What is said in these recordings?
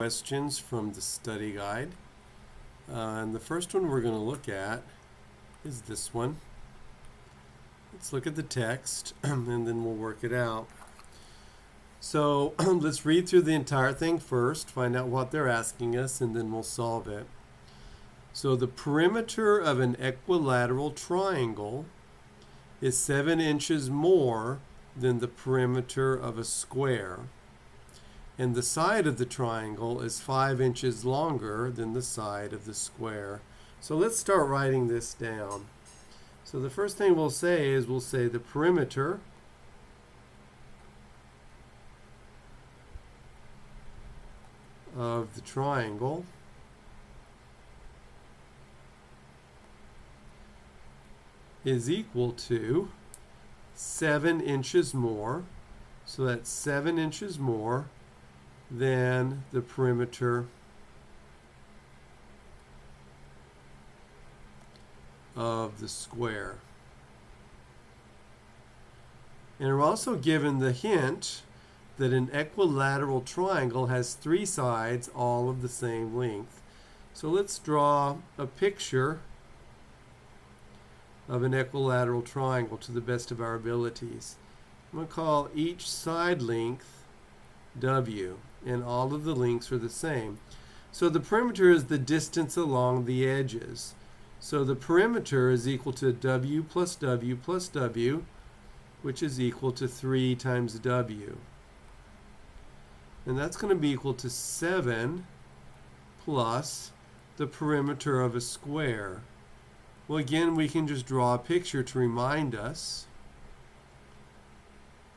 Questions from the study guide. And the first one we're going to look at is this one. Let's look at the text and then we'll work it out. So let's read through the entire thing first, find out what they're asking us, and then we'll solve it. So the perimeter of an equilateral triangle is 7 inches more than the perimeter of a square. And the side of the triangle is 5 inches longer than the side of the square. So let's start writing this down. So the first thing we'll say is the perimeter of the triangle is equal to 7 inches more. So that's 7 inches more than the perimeter of the square. And we're also given the hint that an equilateral triangle has 3 sides all of the same length. So let's draw a picture of an equilateral triangle to the best of our abilities. I'm going to call each side length W, and all of the lengths are the same. So the perimeter is the distance along the edges. So the perimeter is equal to W plus W plus W, which is equal to 3 times W. And that's going to be equal to 7 plus the perimeter of a square. Well, again, we can just draw a picture to remind us.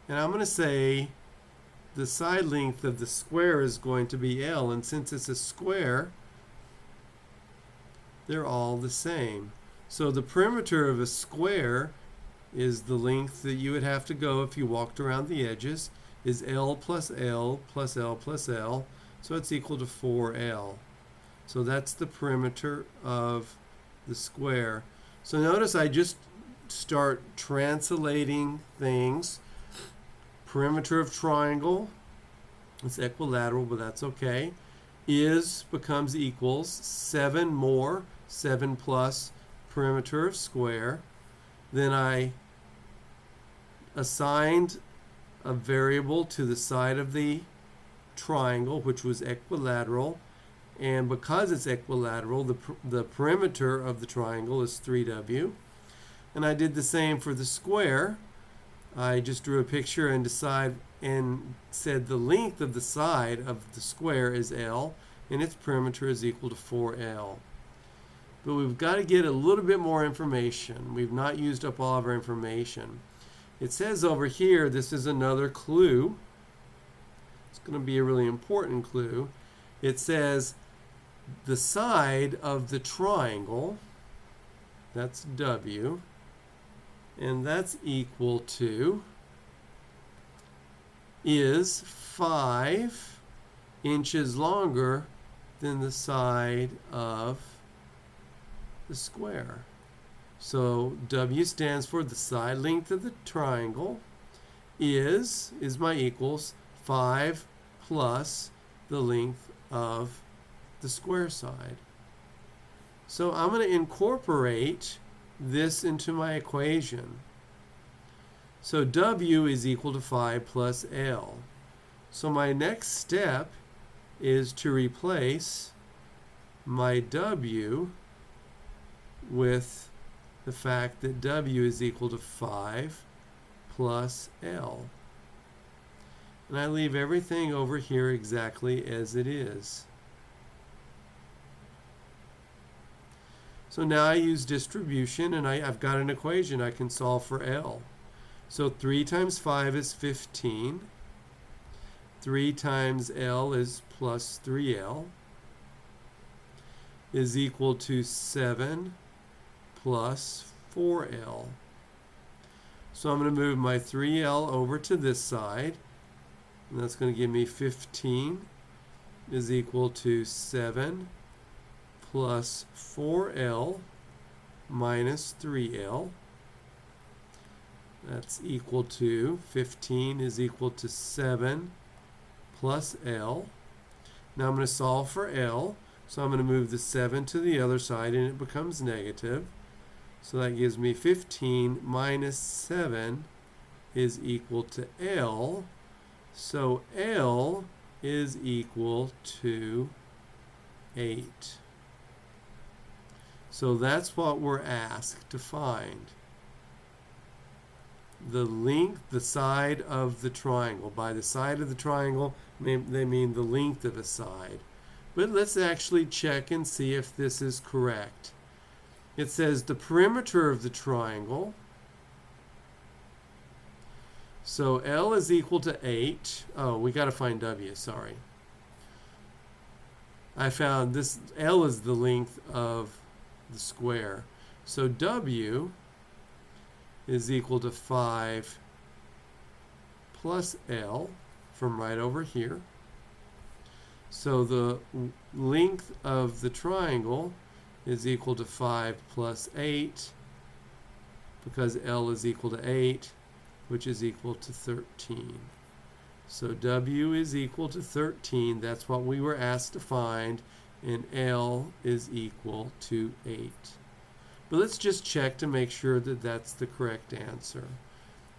And I'm going to say the side length of the square is going to be L, and since it's a square, they're all the same. So the perimeter of a square is the length that you would have to go if you walked around the edges, is L plus L plus L plus L, so it's equal to 4L. So that's the perimeter of the square. So notice I just start translating things. Perimeter of triangle, it's equilateral, but that's okay, becomes equals 7 more, 7 plus perimeter of square. Then I assigned a variable to the side of the triangle, which was equilateral, and because it's equilateral, the perimeter of the triangle is 3W. And I did the same for the square. I just drew a picture and said the length of the side of the square is L, and its perimeter is equal to 4L. But we've got to get a little bit more information. We've not used up all of our information. It says over here, this is another clue. It's going to be a really important clue. It says the side of the triangle, that's W, and that's equal to, is 5 inches longer than the side of the square. So W stands for the side length of the triangle is my equals 5 plus the length of the square side. So I'm going to incorporate this into my equation. So W is equal to 5 plus L. So my next step is to replace my W with the fact that W is equal to 5 plus L. And I leave everything over here exactly as it is. So now I use distribution, and I've got an equation I can solve for L. So 3 times 5 is 15. 3 times L is plus 3L is equal to 7 plus 4L. So I'm going to move my 3L over to this side, and that's going to give me 15 is equal to 7 plus 4L minus 3L. That's equal to 15 is equal to 7 plus L. Now I'm going to solve for L. So I'm going to move the 7 to the other side, and it becomes negative. So that gives me 15 minus 7 is equal to L. So L is equal to 8. So that's what we're asked to find. The length, the side of the triangle. By the side of the triangle, they mean the length of a side. But let's actually check and see if this is correct. It says the perimeter of the triangle. So L is equal to 8. Oh, we got to find W, sorry. I found this, L is the length of the square. So W is equal to 5 plus L from right over here. So the length of the triangle is equal to 5 plus 8 because L is equal to 8, which is equal to 13. So W is equal to 13. That's what we were asked to find. And L is equal to 8. But let's just check to make sure that that's the correct answer.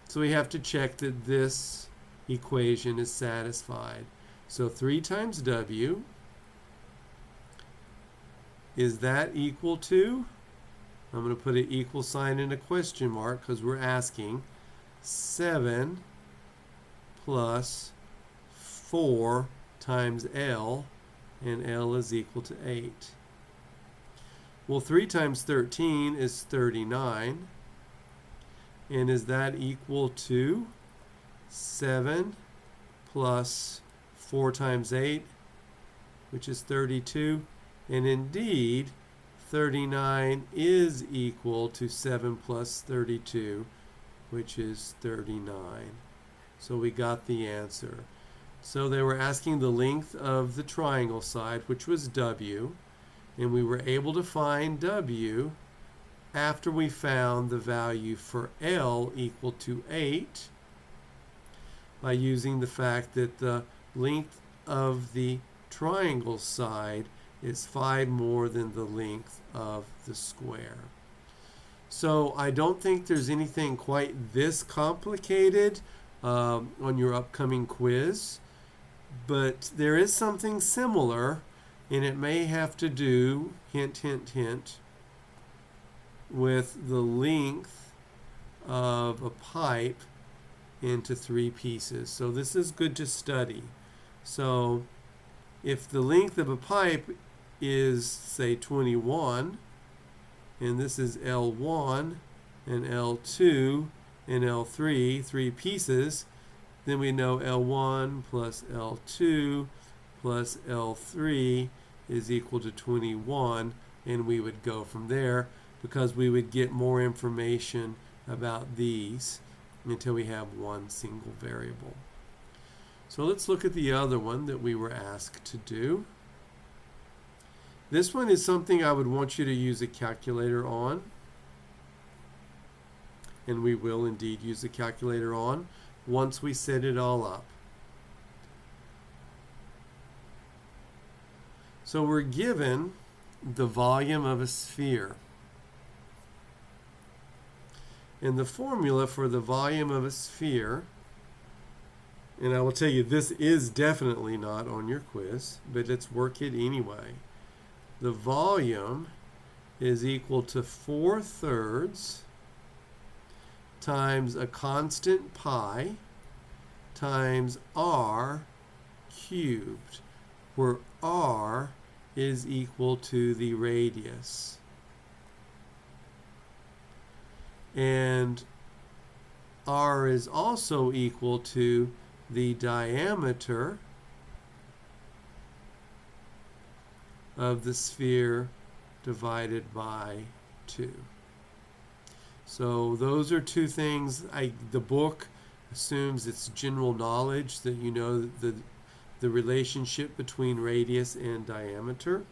So we have to check that this equation is satisfied. So 3 times W, is that equal to? I'm going to put an equal sign and a question mark because we're asking 7 plus 4 times L, and L is equal to 8. Well, 3 times 13 is 39. And is that equal to 7 plus 4 times 8, which is 32? And indeed, 39 is equal to 7 plus 32, which is 39. So we got the answer. So they were asking the length of the triangle side, which was W, and we were able to find W after we found the value for L equal to 8 by using the fact that the length of the triangle side is 5 more than the length of the square. So I don't think there's anything quite this complicated on your upcoming quiz, but there is something similar, and it may have to do, hint, hint, hint, with the length of a pipe into 3 pieces. So this is good to study. So if the length of a pipe is, say, 21, and this is L1 and L2 and L3, 3 pieces, then we know L1 plus L2 plus L3 is equal to 21, and we would go from there because we would get more information about these until we have one single variable. So let's look at the other one that we were asked to do. This one is something I would want you to use a calculator on, and we will indeed use a calculator on once we set it all up. So we're given the volume of a sphere. And the formula for the volume of a sphere, and I will tell you this is definitely not on your quiz, but let's work it anyway. The volume is equal to 4/3 times a constant pi times r cubed, where r is equal to the radius. And r is also equal to the diameter of the sphere divided by 2. So those are 2 things. The book assumes it's general knowledge that you know the relationship between radius and diameter.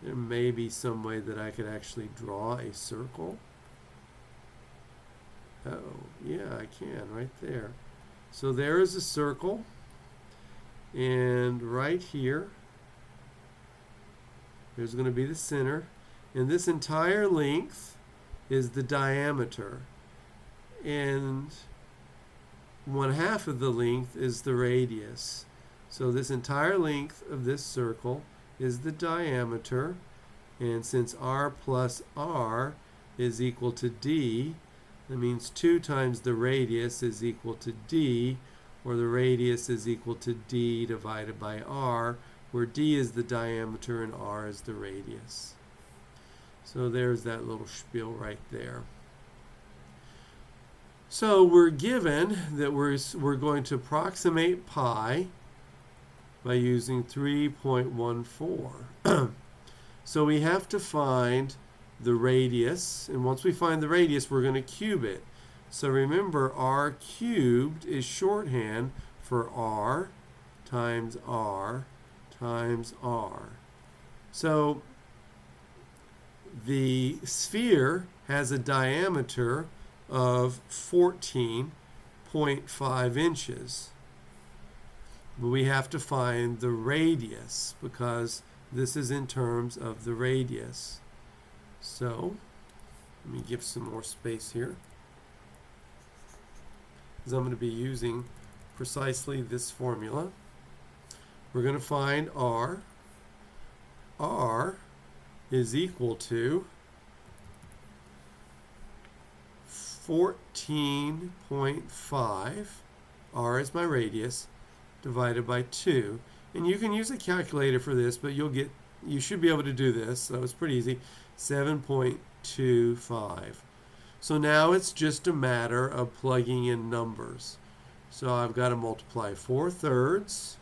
There may be some way that I could actually draw a circle. Oh, yeah, I can right there. So there is a circle, and right here, there's going to be the center, and this entire length is the diameter, and 1/2 of the length is the radius. So this entire length of this circle is the diameter, and since r plus r is equal to d, that means 2 times the radius is equal to d, or the radius is equal to d divided by r, where d is the diameter and r is the radius. So there's that little spiel right there. So we're given that we're going to approximate pi by using 3.14. So we have to find the radius, and once we find the radius, we're going to cube it. So remember, r cubed is shorthand for r times r times r. So the sphere has a diameter of 14.5 inches. But we have to find the radius because this is in terms of the radius. So let me give some more space here, because I'm going to be using precisely this formula. We're going to find r. R is equal to 14.5, r is my radius, divided by 2. And you can use a calculator for this, but you should be able to do this, so it's pretty easy. 7.25. So now it's just a matter of plugging in numbers. So I've got to multiply 4/3,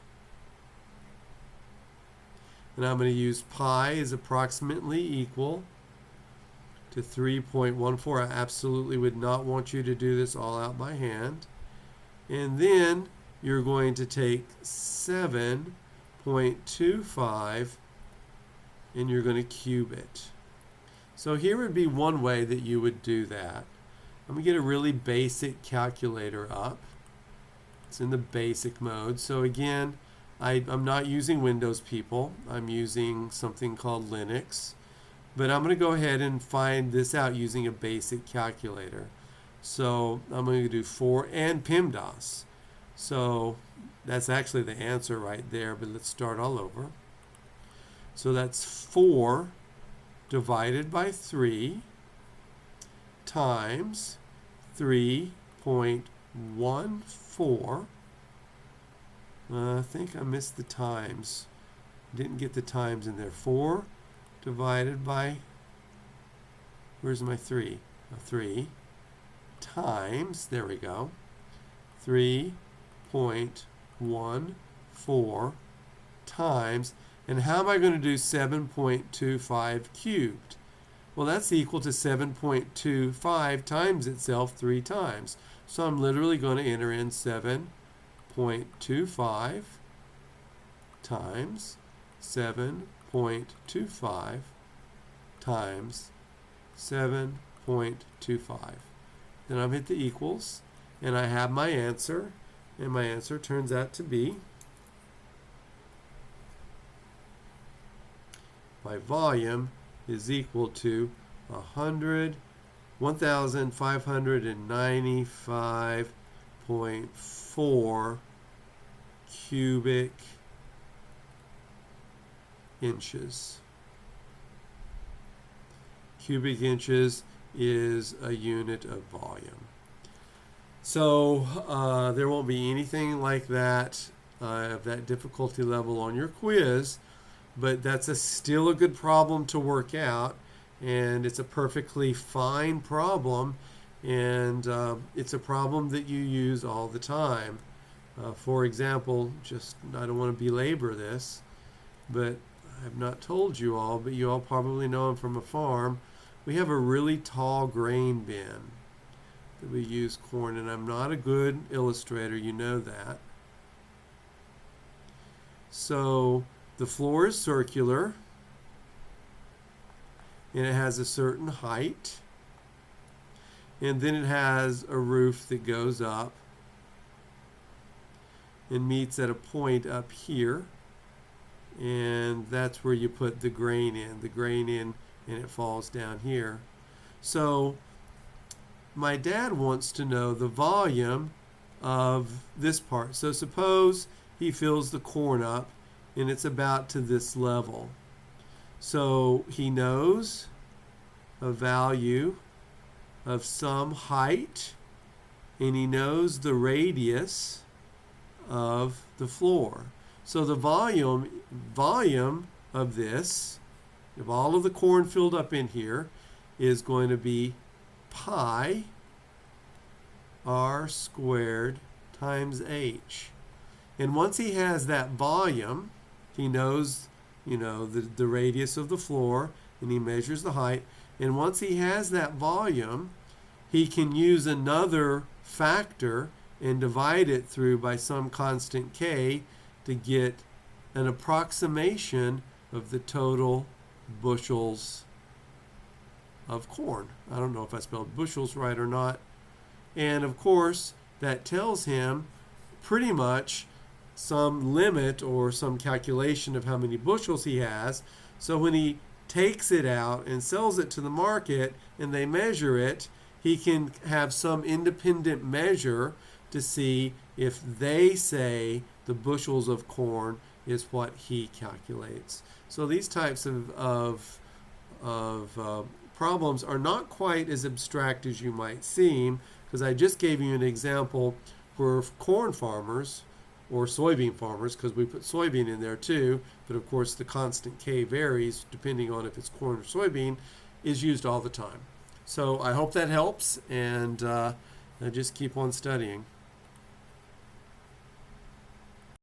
and I'm going to use pi is approximately equal to 3.14. I absolutely would not want you to do this all out by hand. And then you're going to take 7.25 and you're going to cube it. So here would be one way that you would do that. I'm going to get a really basic calculator up. It's in the basic mode. So again, I'm not using Windows, people. I'm using something called Linux. But I'm going to go ahead and find this out using a basic calculator. So I'm going to do 4 and PEMDAS. So that's actually the answer right there, but let's start all over. So that's 4 divided by 3 times 3.14. I think I missed the times. Didn't get the times in there. 4 divided by, where's my 3? 3 times, there we go, 3.14 times, and how am I going to do 7.25 cubed? Well, that's equal to 7.25 times itself 3 times. So I'm literally going to enter in 7.25 times 7.25 times 7.25. Then I'm hit the equals, and I have my answer, and my answer turns out to be, my volume is equal to 1,595.4 cubic inches. Cubic inches is a unit of volume. So there won't be anything like that of that difficulty level on your quiz, but that's still a good problem to work out, and it's a perfectly fine problem, and it's a problem that you use all the time. For example, I don't want to belabor this, but I've not told you all, but you all probably know I'm from a farm. We have a really tall grain bin that we use corn, and I'm not a good illustrator, you know that. So the floor is circular, and it has a certain height, and then it has a roof that goes up, and meets at a point up here. And that's where you put the grain in, and it falls down here. So my dad wants to know the volume of this part. So suppose he fills the corn up and it's about to this level. So he knows a value of some height, and he knows the radius of the floor. So the volume of this, of all of the corn filled up in here, is going to be pi r squared times h. And once he has that volume, he knows, the radius of the floor, and he measures the height. And once he has that volume, he can use another factor and divide it through by some constant k to get an approximation of the total bushels of corn. I don't know if I spelled bushels right or not. And of course, that tells him pretty much some limit or some calculation of how many bushels he has. So when he takes it out and sells it to the market and they measure it, he can have some independent measure to see if they say the bushels of corn is what he calculates. So these types of problems are not quite as abstract as you might seem, because I just gave you an example for corn farmers or soybean farmers, because we put soybean in there too, but of course the constant K varies depending on if it's corn or soybean, is used all the time. So I hope that helps, and just keep on studying.